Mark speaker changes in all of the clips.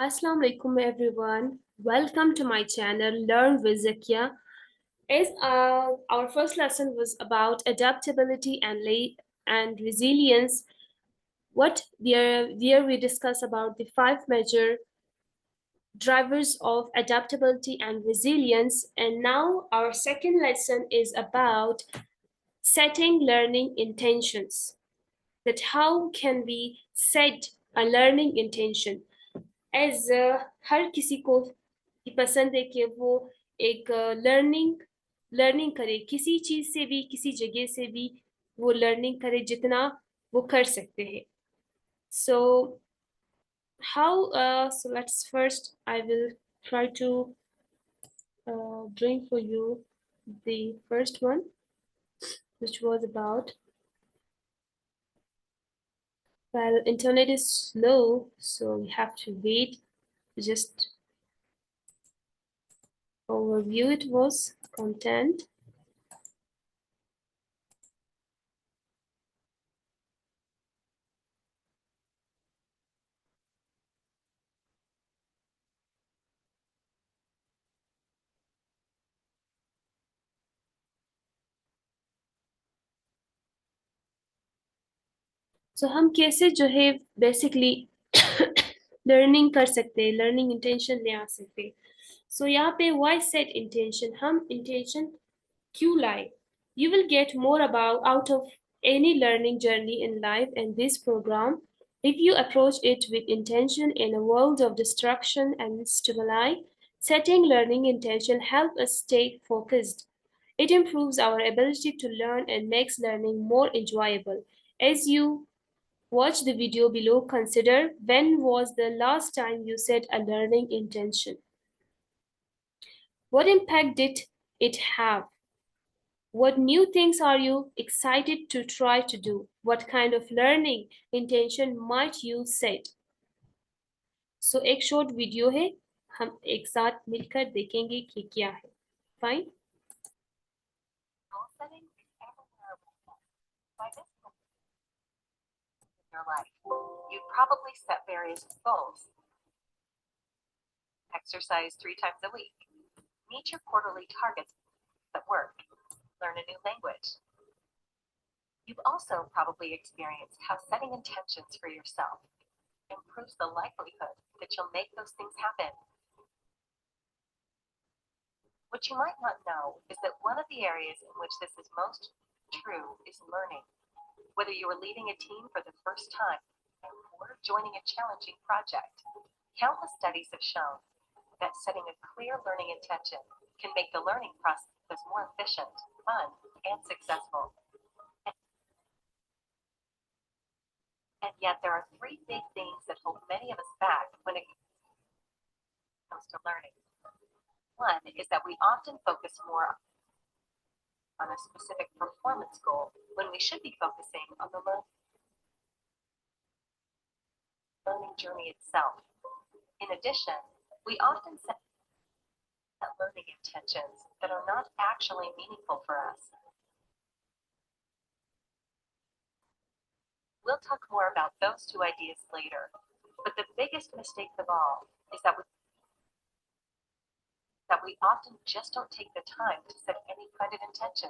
Speaker 1: As-salamu alaykum everyone. Welcome to my channel Learn with Zakia. As our first lesson was about adaptability and resilience, what there we discuss about the five major drivers of adaptability and resilience. And now our second lesson is about setting learning intentions. That how can we set a learning intention? As हर किसी को पसंद है कि वो एक learning learning करे, किसी चीज़ से भी किसी जगह से भी वो लर्निंग करे जितना वो कर सकते हैं. So so let's first I will try to bring for you the first one, which was about, well, internet is slow, so we have to wait. Just overview, it was content. So हम कैसे जो है basically learning कर सकते हैं, learning intention ले आ सकते हैं. सो यहाँ पे वाई सेट इंटेंशन, हम इंटेंशन क्यों लाए. You will get more about out of any learning journey in life in this program if you approach it with intention. In a world of distraction and stimuli, setting learning intention helps us stay focused. It improves our ability to learn and makes learning more enjoyable. As you watch the video below, consider when was the last time you set a learning intention? What impact did it have? What new things are you excited to try to do? What kind of learning intention might you set? So एक short video है, हम एक साथ मिलकर देखेंगे कि क्या है. Fine?
Speaker 2: Your life. You'd probably set various goals. Exercise 3 times a week. Meet your quarterly targets at work. Learn a new language. You've also probably experienced how setting intentions for yourself improves the likelihood that you'll make those things happen. What you might not know is that one of the areas in which this is most true is learning. Whether you are leading a team for the first time or joining a challenging project, countless studies have shown that setting a clear learning intention can make the learning process more efficient, fun, and successful. And yet there are 3 big things that hold many of us back when it comes to learning. One is that we often focus more on a specific performance goal when we should be focusing on the learning journey itself. In addition, we often set learning intentions that are not actually meaningful for us. We'll talk more about those 2 ideas later, but the biggest mistake of all is that we often just don't take the time to set any kind of intention.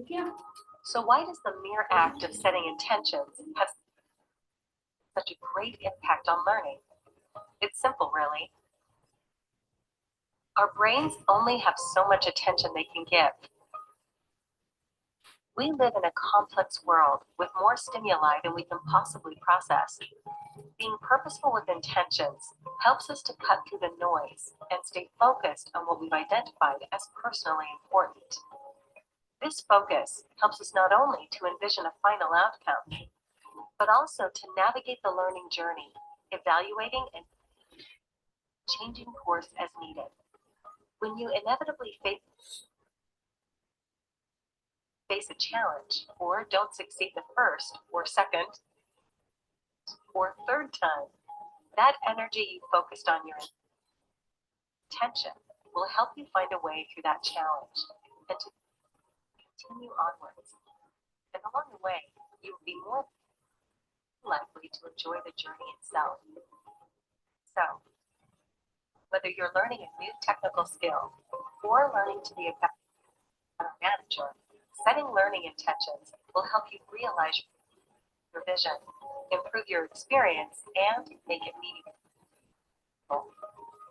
Speaker 1: Yeah.
Speaker 2: So why does the mere act of setting intentions have such a great impact on learning? It's simple, really. Our brains only have so much attention they can give. We live in a complex world with more stimuli than we can possibly process. Being purposeful with intentions helps us to cut through the noise and stay focused on what we've identified as personally important. This focus helps us not only to envision a final outcome, but also to navigate the learning journey, evaluating and changing course as needed. When you inevitably face a challenge or don't succeed the first or second or third time, that energy you focused on your intention will help you find a way through that challenge and to continue onwards. And along the way, you will be more likely to enjoy the journey itself. So, whether you're learning a new technical skill or learning to be a better manager, setting learning intentions will help you realize your vision, improve your experience, and make it meaningful,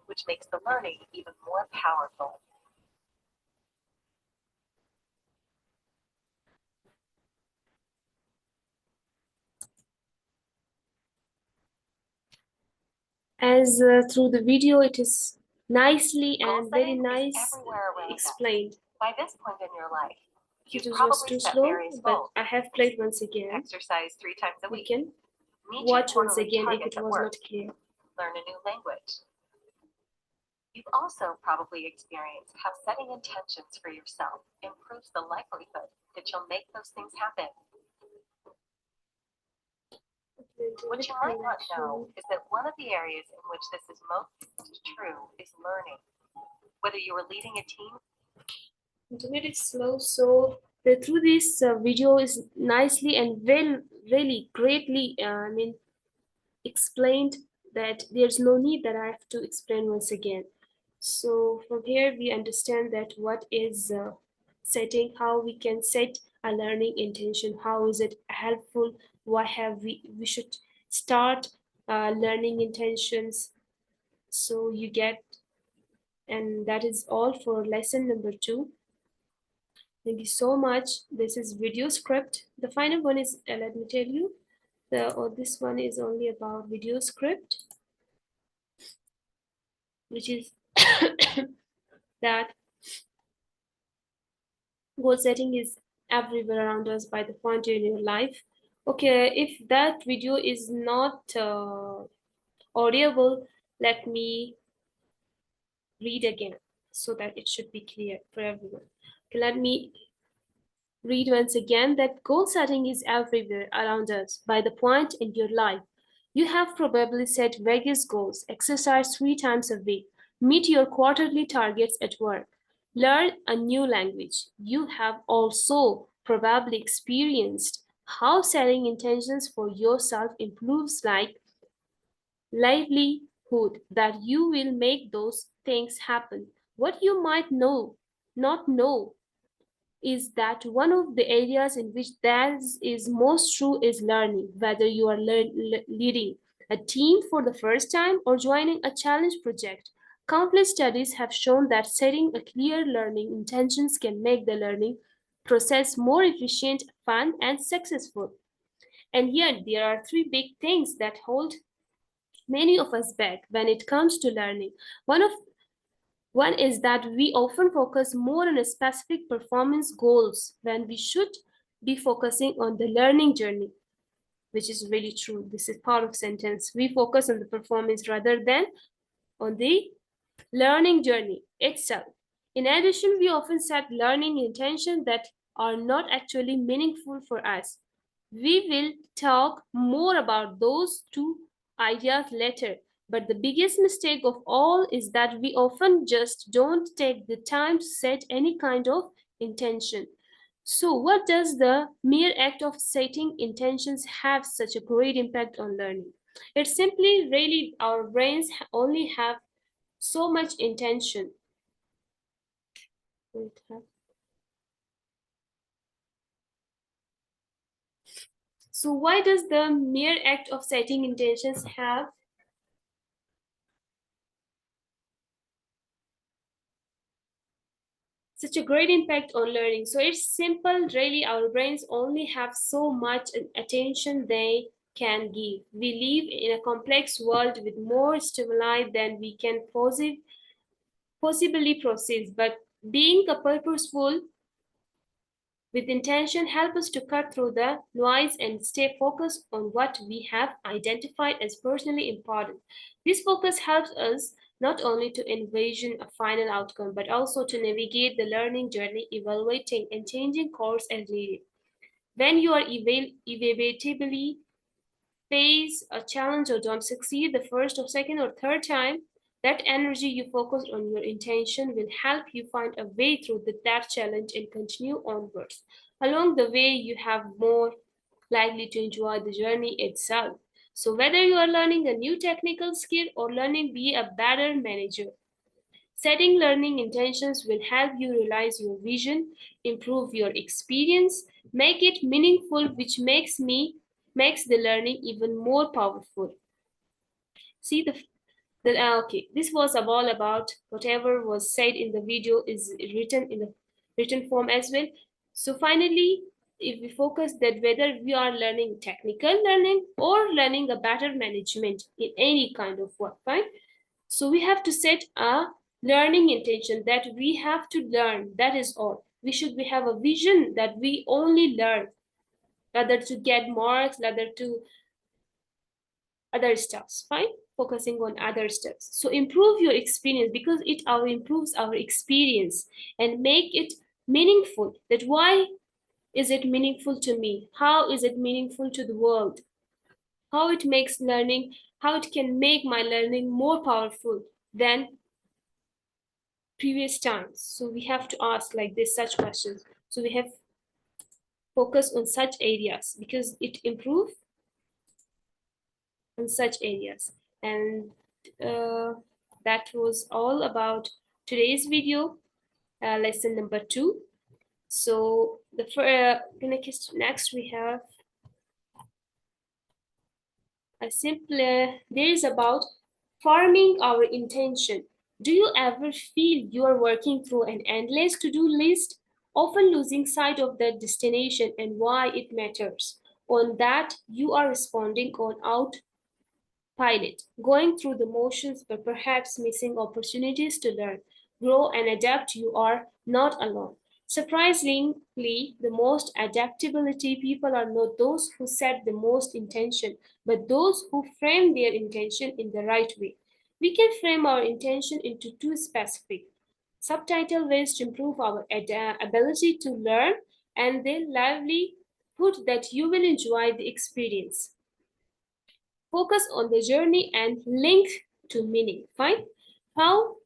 Speaker 2: which makes the learning even more powerful.
Speaker 1: As through the video, it is nicely
Speaker 2: Goal
Speaker 1: and very
Speaker 2: setting is
Speaker 1: nice
Speaker 2: everywhere around us.
Speaker 1: explained.
Speaker 2: By this point in your life, you've
Speaker 1: It was
Speaker 2: probably
Speaker 1: too
Speaker 2: set
Speaker 1: slow,
Speaker 2: various
Speaker 1: but
Speaker 2: goals.
Speaker 1: I have played once again.
Speaker 2: Exercise 3 times a
Speaker 1: We
Speaker 2: week.
Speaker 1: can
Speaker 2: Meet your
Speaker 1: watch once
Speaker 2: quarterly
Speaker 1: again if
Speaker 2: targets
Speaker 1: it
Speaker 2: at
Speaker 1: was
Speaker 2: work.
Speaker 1: not clear.
Speaker 2: Learn a new language. You've also probably experienced how setting intentions for yourself improves the likelihood that you'll make those things happen. What you might not know is that one of the areas in which this is most true is learning. Whether you are leading a team,
Speaker 1: Internet is slow, so through this video is nicely and really greatly explained that there's no need that I have to explain once again. So from here we understand that what is setting, how we can set a learning intention, how is it helpful, why have we should start learning intentions. So you get, and that is all for lesson number 2. Thank you so much. This is video script. The final one is, let me tell you, this one is only about video script, which is that goal setting is everywhere around us by the point in your life. Okay, if that video is not audible, let me read again so that it should be clear for everyone. Okay, let me read once again that goal setting is everywhere around us by the point in your life. You have probably set various goals, exercise 3 times a week, meet your quarterly targets at work, learn a new language. You have also probably experienced how setting intentions for yourself improves like livelihood, that you will make those things happen. What you might not know is that one of the areas in which that is most true is learning, whether you are leading a team for the first time or joining a challenge project. Countless studies have shown that setting a clear learning intentions can make the learning process more efficient, fun, and successful. And yet, there are 3 big things that hold many of us back when it comes to learning. One of One is that we often focus more on specific performance goals when we should be focusing on the learning journey, which is really true. This is part of sentence. We focus on the performance rather than on the learning journey itself. In addition, we often set learning intentions that are not actually meaningful for us. We will talk more about those 2 ideas later, but the biggest mistake of all is that we often just don't take the time to set any kind of intention. So, what does the mere act of setting intentions have such a great impact on learning? It's simply really our brains only have so much intention. So why does the mere act of setting intentions have such a great impact on learning? So it's simple, really, our brains only have so much attention they can give. We live in a complex world with more stimuli than we can possibly process, but being a purposeful with intention help us to cut through the noise and stay focused on what we have identified as personally important. This focus helps us not only to envision a final outcome, but also to navigate the learning journey, evaluating and changing course as needed. When you are inevitably face a challenge or don't succeed the first or second or third time, that energy you focus on your intention will help you find a way through that challenge and continue onwards. Along the way, you have more likely to enjoy the journey itself. So whether you are learning a new technical skill or learning be a better manager, setting learning intentions will help you realize your vision, improve your experience, make it meaningful, which makes the learning even more powerful. See okay, this was all about whatever was said in the video is written in the written form as well. So finally, if we focus that whether we are learning technical learning or learning a better management in any kind of work, fine. So we have to set a learning intention that we have to learn. That is all. We have a vision that we only learn, rather to get marks, rather to other stuffs, fine, focusing on other steps. So improve your experience because it improves our experience and make it meaningful. That why is it meaningful to me? How is it meaningful to the world? How it makes learning, how it can make my learning more powerful than previous times. So we have to ask like this such questions. So we have focus on such areas because it improves in such areas. And uh, that was all about today's video, lesson number 2. So next we have a simple there is about farming our intention. Do you ever feel you are working through an endless to-do list, often losing sight of the destination and why it matters? On that, you are responding on pilot, going through the motions but perhaps missing opportunities to learn, grow, and adapt. You are not alone. Surprisingly, the most adaptability people are not those who set the most intention, but those who frame their intention in the right way. We can frame our intention into two specific subtitle ways to improve our ability to learn and the livelihood that you will enjoy the experience. Focus on the journey and link to meaning. Fine. How?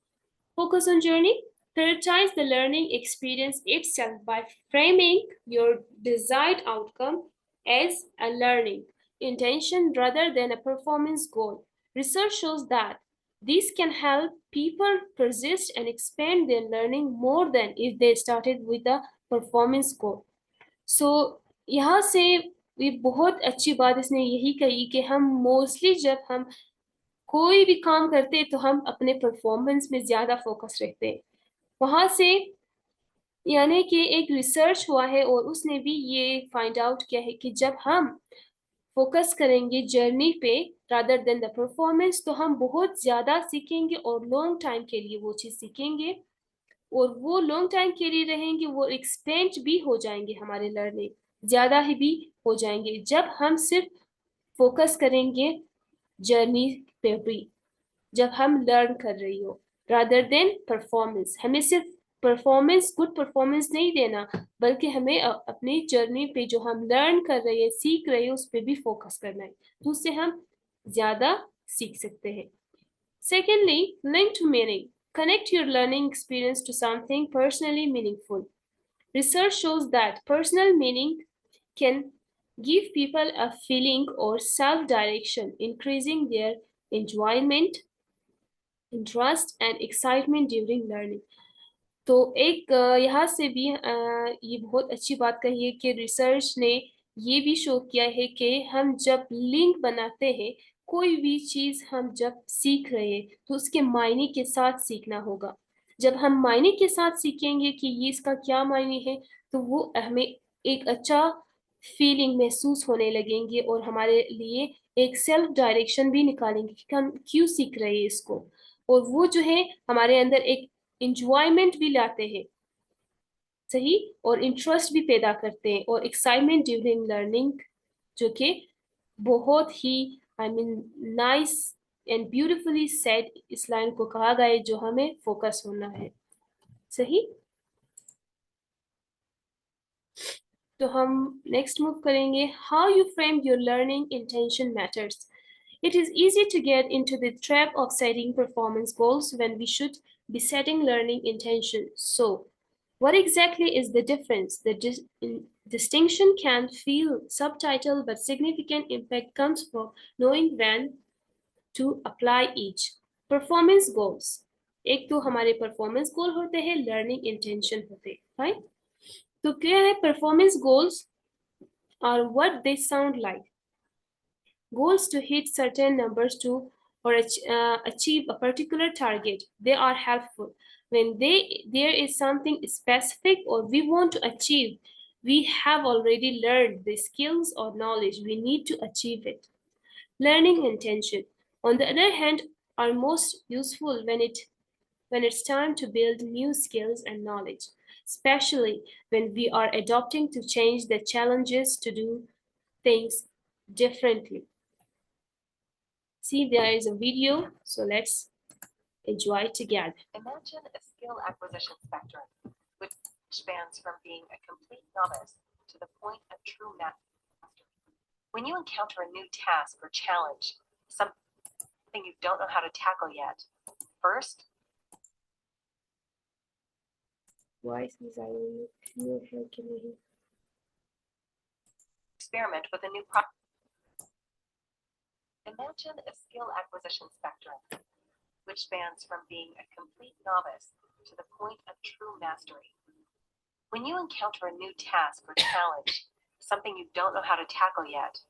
Speaker 1: Focus on journey. Prioritize the learning experience itself by framing your desired outcome as a learning intention rather than a performance goal. Research shows that this can help people persist and expand their learning more than if they started with a performance goal. सो यहाँ से ये बहुत अच्छी बात इसने यही कही कि हम मोस्टली जब हम कोई भी काम करते हैं तो हम अपने परफॉर्मेंस में ज्यादा फोकस रखते हैं वहां से यानी कि एक रिसर्च हुआ है और उसने भी ये फाइंड आउट किया है कि जब हम फोकस करेंगे जर्नी पे रादर देन द परफॉर्मेंस तो हम बहुत ज्यादा सीखेंगे और लॉन्ग टाइम के लिए वो चीज सीखेंगे और वो लॉन्ग टाइम के लिए रहेंगे वो एक्सपेंड भी हो जाएंगे हमारे लर्निंग ज्यादा ही भी हो जाएंगे जब हम सिर्फ फोकस करेंगे जर्नी पे भी जब हम लर्न कर रही हो रादर देन परफॉर्मेंस हमें सिर्फ परफॉर्मेंस गुड परफॉर्मेंस नहीं देना बल्कि हमें अपनी जर्नी पे जो हम लर्न कर रहे हैं सीख रहे हैं उस पर भी फोकस करना है तो उससे हम ज्यादा सीख सकते हैं Secondly, link to meaning. Connect your learning experience to something personally meaningful. Research shows that personal meaning can give people a feeling or self direction, increasing their enjoyment, interest, and excitement during learning. तो एक यहाँ से भी ये बहुत अच्छी बात कही है कि रिसर्च ने ये भी शो किया है कि हम जब लिंक बनाते हैं कोई भी चीज हम जब सीख रहे हैं तो उसके मायने के साथ सीखना होगा जब हम मायने के साथ सीखेंगे कि ये इसका क्या मायने है तो वो हमें एक अच्छा फीलिंग महसूस होने लगेंगे और हमारे लिए एक सेल्फ डायरेक्शन भी निकालेंगे कि हम क्यों सीख रहे हैं इसको और वो जो है हमारे अंदर एक इंजॉयमेंट भी लाते हैं सही और इंटरेस्ट भी पैदा करते हैं और एक्साइटमेंट ड्यूरिंग लर्निंग जो कि बहुत ही I mean nice and beautifully said इस लाइन को कहा गया है जो हमें फोकस होना है सही तो हम नेक्स्ट मूव करेंगे how you frame your learning intention matters It is easy to get into the trap of setting performance goals when we should be setting learning intentions. So, What exactly is the difference? The distinction can feel subtle, but significant impact comes from knowing when to apply each. Performance goals. एक तो हमारे performance गोल होते हैं, learning intention होते हैं, right? तो क्या है performance goals? Are what they sound like. Goals to hit certain numbers to or achieve a particular target. They are helpful. When there is something specific or we want to achieve, we have already learned the skills or knowledge we need to achieve it. Learning intention, on the other hand, are most useful when it's time to build new skills and knowledge, especially when we are adopting to change the challenges to do things differently. See, there is a video, so let's enjoy it together.
Speaker 2: Imagine a skill acquisition spectrum, which spans from being a complete novice to the point of true mastery. When you encounter a new task or challenge, something you don't know how to tackle yet, first, experiment with a new product. Imagine a skill acquisition spectrum, which spans from being a complete novice to the point of true mastery. When you encounter a new task or challenge, something you don't know how to tackle yet,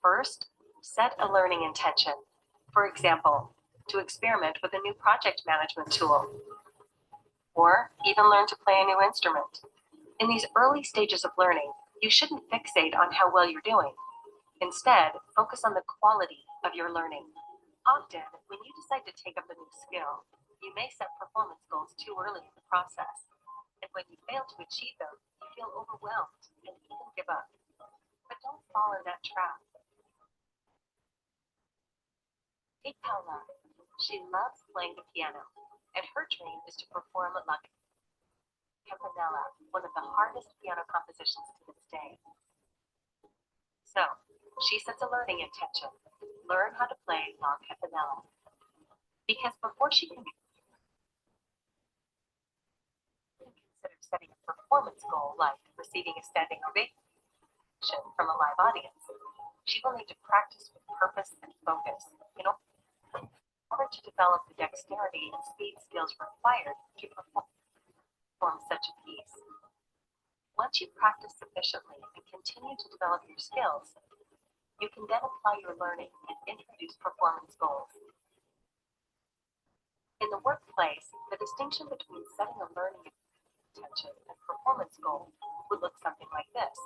Speaker 2: first, set a learning intention. For example, to experiment with a new project management tool, or even learn to play a new instrument. In these early stages of learning, you shouldn't fixate on how well you're doing. Instead, focus on the quality of your learning. Often, when you decide to take up a new skill, you may set performance goals too early in the process. And when you fail to achieve them, you feel overwhelmed and even give up. But don't fall in that trap. Take Paula. She loves playing the piano, and her dream is to perform La Campanella, one of the hardest piano compositions to this day. So, she sets a learning intention: learn how to play La Campanella. Because before she can consider setting a performance goal like receiving a standing ovation from a live audience, she will need to practice with purpose and focus in order to develop the dexterity and speed skills required to perform such a piece. Once you practice sufficiently and continue to develop your skills, you can then apply your learning and introduce performance goals. In the workplace, the distinction between setting a learning intention and performance goal would look something like this.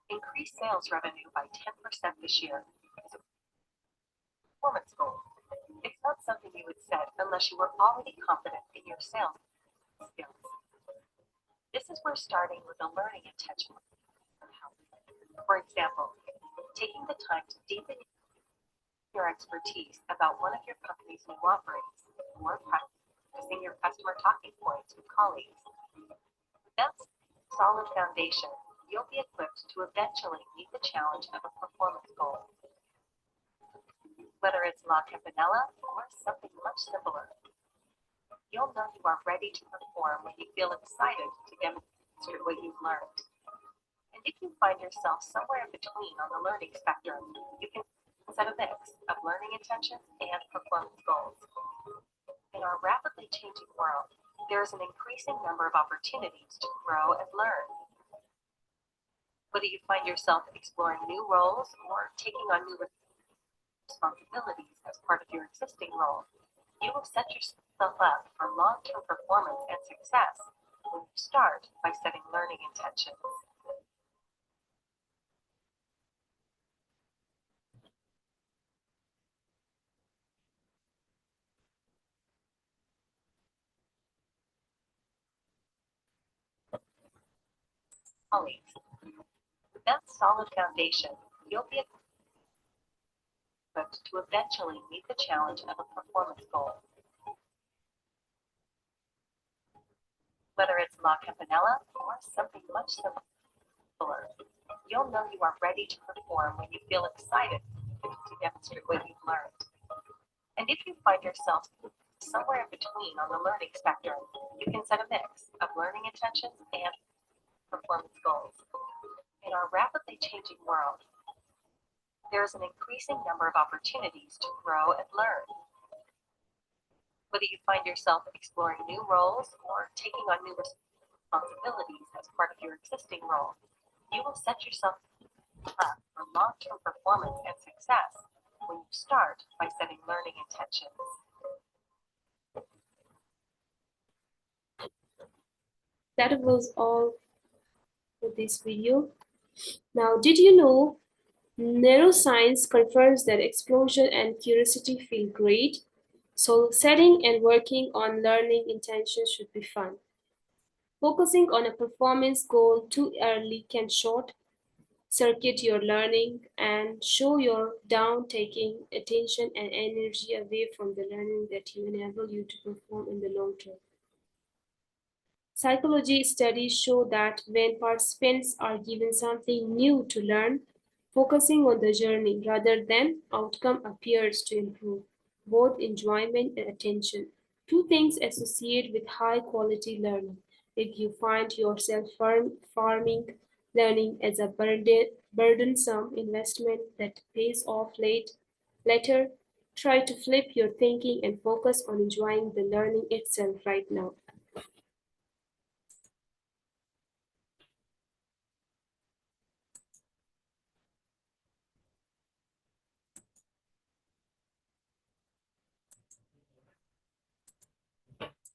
Speaker 2: Increase sales revenue by 10% this year is a performance goal. It's not something you would set unless you were already confident in your sales skills. This is where starting with a learning intention will help. For example, taking the time to deepen your expertise about one of your company's new offerings, or practicing your customer talking points with colleagues. With that solid foundation, you'll be equipped to eventually meet the challenge of a performance goal. Whether it's La Campanella or something much simpler, you'll know you are ready to perform when you feel excited to demonstrate what you've learned. And if you find yourself somewhere in between on the learning spectrum, you can set a mix of learning intentions and performance goals. In our rapidly changing world, there is an increasing number of opportunities to grow and learn. Whether you find yourself exploring new roles or taking on new responsibilities as part of your existing role, you will set yourself up for long-term performance and success when you start by setting learning intentions. Colleagues, with that solid foundation, you'll be equipped to eventually meet the challenge of a performance goal. Whether it's La Campanella or something much simpler, you'll know you are ready to perform when you feel excited to demonstrate what you've learned. And if you find yourself somewhere in between on the learning spectrum. You can set a mix of learning intentions and performance goals. In our rapidly changing world, there is an increasing number of opportunities to grow and learn. Whether you find yourself exploring new roles or taking on new responsibilities as part of your existing role, you will set yourself up for long-term performance and success when you start by setting learning intentions.
Speaker 1: That was all for this video. Now, did you know neuroscience confirms that explosion and curiosity feel great? So, setting and working on learning intentions should be fun. Focusing on a performance goal too early can short circuit your learning and show your down, taking attention and energy away from the learning that will enable you to perform in the long term. Psychology studies show that when participants are given something new to learn, focusing on the journey rather than outcome appears to improve both enjoyment and attention, two things associated with high quality learning. If you find yourself farming learning as a burdensome investment that pays off later, try to flip your thinking and focus on enjoying the learning itself right now.